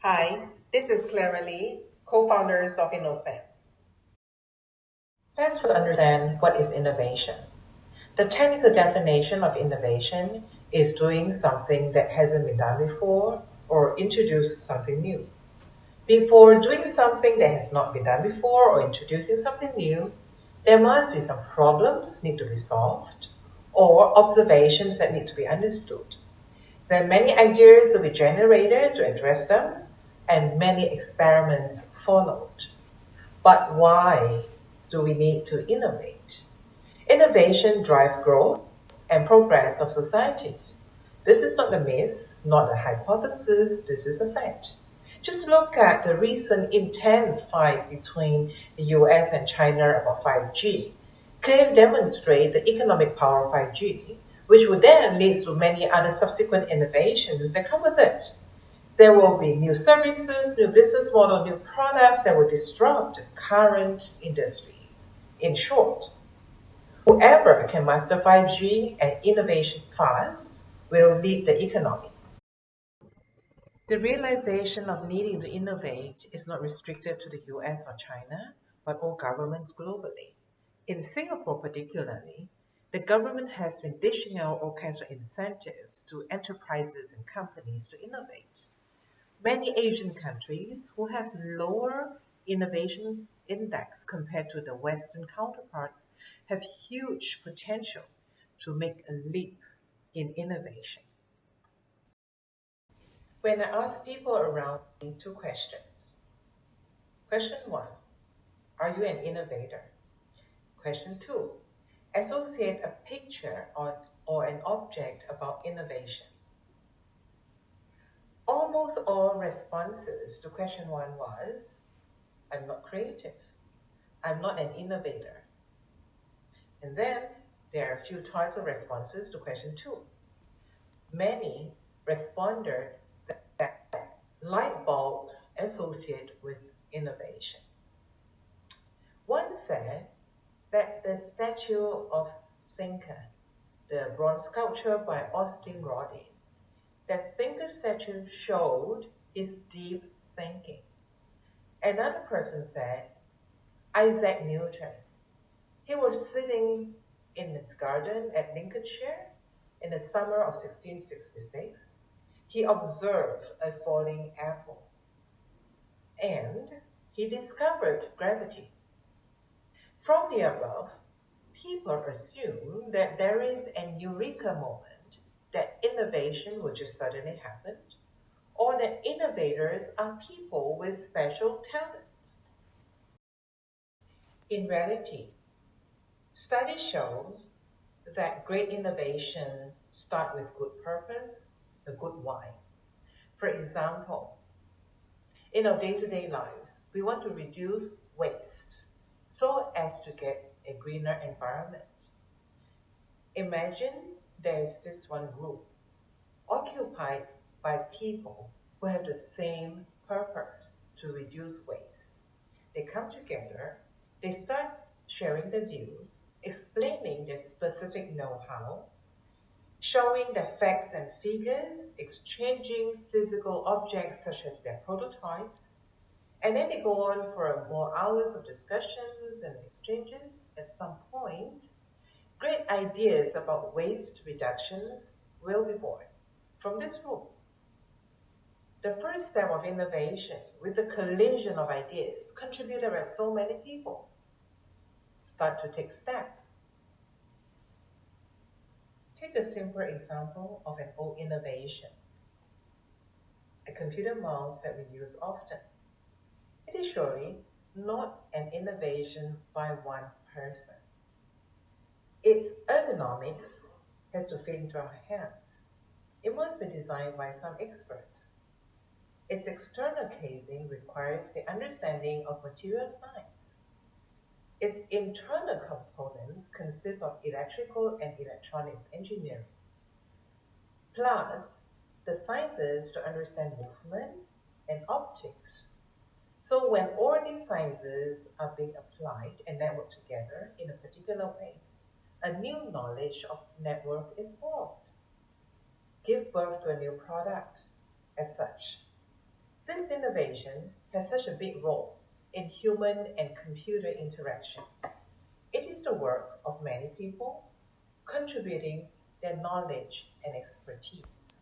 Hi, this is Clara Lee, co-founders of Innosenze. Let's first understand what is innovation. The technical definition of innovation is doing something that hasn't been done before or introduce something new. Before doing something that has not been done before or introducing something new, there must be some problems need to be solved or observations that need to be understood. There are many ideas will be generated to address them, and many experiments followed. But why do we need to innovate? Innovation drives growth and progress of societies. This is not a myth, not a hypothesis, this is a fact. Just look at the recent intense fight between the US and China about 5G. Clearly demonstrate the economic power of 5G, which would then lead to many other subsequent innovations that come with it. There will be new services, new business model, new products that will disrupt current industries. In short, whoever can master 5G and innovation fast will lead the economy. The realization of needing to innovate is not restricted to the US or China, but all governments globally. In Singapore particularly, the government has been dishing out all kinds of incentives to enterprises and companies to innovate. Many Asian countries who have lower innovation index compared to the Western counterparts have huge potential to make a leap in innovation. When I ask people around me two questions. Question one, are you an innovator? Question two, associate a picture or an object about innovation. Almost all responses to question one was, I'm not creative. I'm not an innovator. And then there are a few title responses to question two. Many responded that light bulbs associate with innovation. One said that the statue of Thinker, the bronze sculpture by Austin Rodin, that Thinker statue showed his deep thinking. Another person said Isaac Newton. He was sitting in his garden at Lincolnshire in the summer of 1666. He observed a falling apple and he discovered gravity. From the above, people assume that there is an eureka moment that innovation will just suddenly happen, or that innovators are people with special talent. In reality, study shows that great innovation start with good purpose, a good why. For example, in our day-to-day lives, we want to reduce waste so as to get a greener environment. Imagine there's this one group occupied by people who have the same purpose to reduce waste. They come together, they start sharing their views, explaining their specific know-how, showing their facts and figures, exchanging physical objects such as their prototypes, and then they go on for more hours of discussions and exchanges. At some point, great ideas about waste reductions will be born from this room. The first step of innovation with the collision of ideas contributed by so many people. Start to take step. Take a simple example of an old innovation, a computer mouse that we use often. It is surely not an innovation by one person. Its ergonomics has to fit into our hands. It must be designed by some experts. Its external casing requires the understanding of material science. Its internal components consist of electrical and electronics engineering, plus the sciences to understand movement and optics. So when all these sciences are being applied and networked together in a particular way, a new knowledge of network is formed. Give birth to a new product as such. This innovation has such a big role in human and computer interaction. It is the work of many people contributing their knowledge and expertise.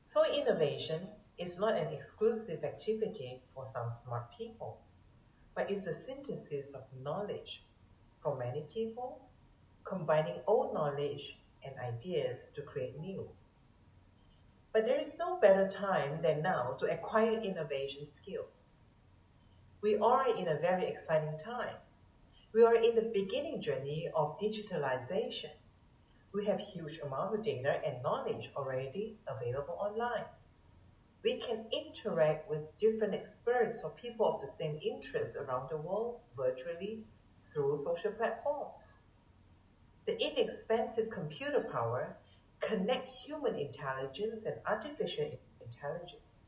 So innovation is not an exclusive activity for some smart people, but is the synthesis of knowledge from many people, combining old knowledge and ideas to create new. But there is no better time than now to acquire innovation skills. We are in a very exciting time. We are in the beginning journey of digitalization. We have huge amount of data and knowledge already available online. We can interact with different experts or people of the same interest around the world virtually through social platforms. The inexpensive computer power connect human intelligence and artificial intelligence,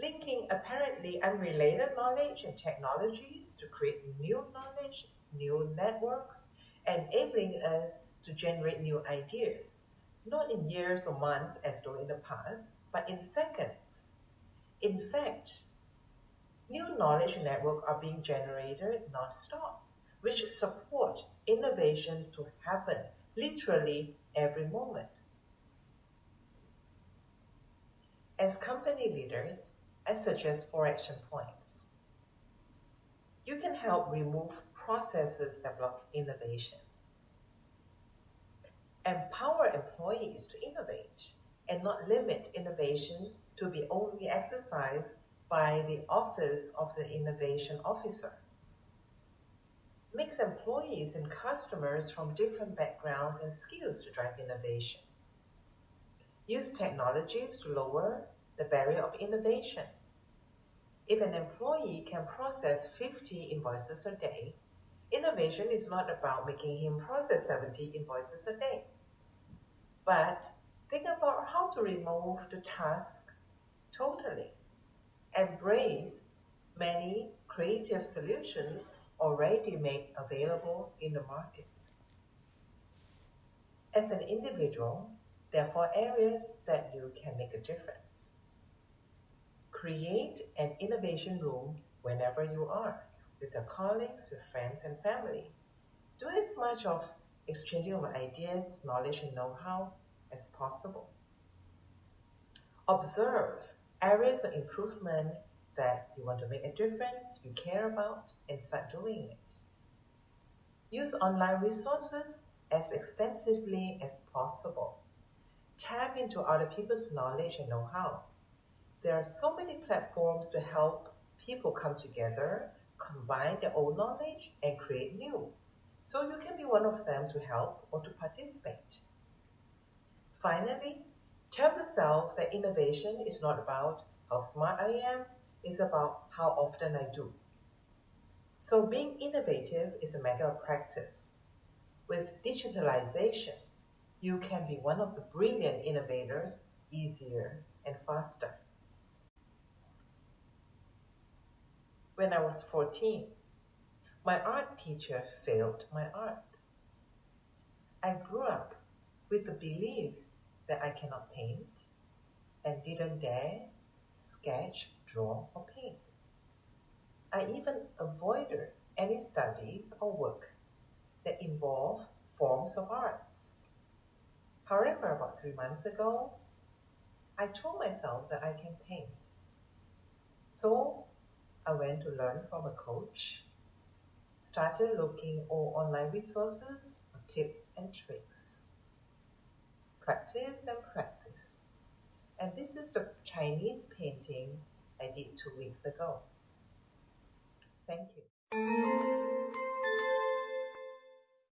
linking apparently unrelated knowledge and technologies to create new knowledge, new networks, enabling us to generate new ideas, not in years or months as though in the past, but in seconds. In fact, new knowledge networks are being generated non-stop, which support innovations to happen literally every moment. As company leaders, I suggest 4 action points. You can help remove processes that block innovation. Empower employees to innovate and not limit innovation to be only exercised by the Office of the Innovation Officer. Mix employees and customers from different backgrounds and skills to drive innovation. Use technologies to lower the barrier of innovation. If an employee can process 50 invoices a day, innovation is not about making him process 70 invoices a day. But think about how to remove the task totally. Embrace many creative solutions already made available in the markets. As an individual, there are 4 areas that you can make a difference. Create an innovation room whenever you are, with your colleagues, with friends and family. Do as much of exchanging of ideas, knowledge and know-how as possible. Observe areas of improvement that you want to make a difference, you care about, and start doing it. Use online resources as extensively as possible. Tap into other people's knowledge and know-how. There are so many platforms to help people come together, combine their own knowledge, and create new. So you can be one of them to help or to participate. Finally, tell yourself that innovation is not about how smart I am, it's about how often I do. So being innovative is a matter of practice. With digitalization, you can be one of the brilliant innovators easier and faster. When I was 14, my art teacher failed my art. I grew up with the belief that I cannot paint and didn't dare sketch, draw, or paint. I even avoided any studies or work that involve forms of arts. However, about 3 months ago, I told myself that I can paint. So I went to learn from a coach, started looking for online resources for tips and tricks. Practice and practice. And this is the Chinese painting I did 2 weeks ago. Thank you.